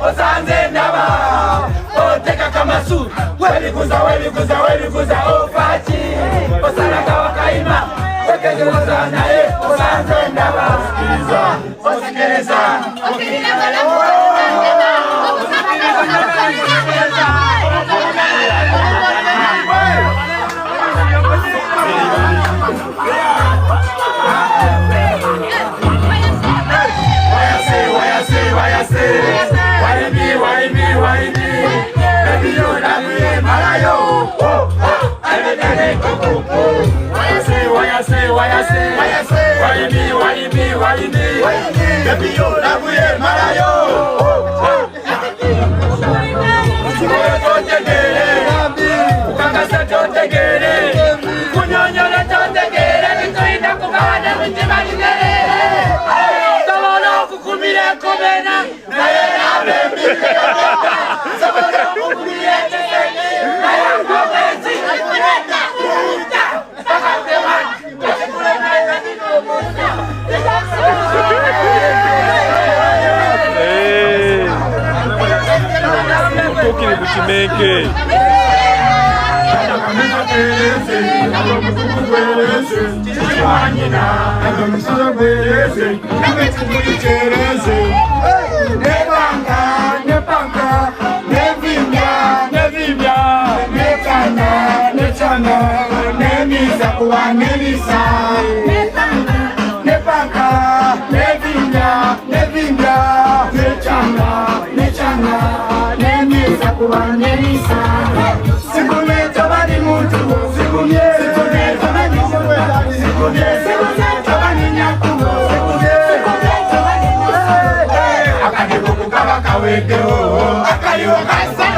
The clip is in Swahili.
osanze ndaba oteka kamasu welikuza ofaki osalaga wakaima wekegereza naye osanze ndaba osikiriza Why me? Baby, you love me, Malayo. Why I say? Why me? Baby, you love me, Malayo. Akaliwa kasa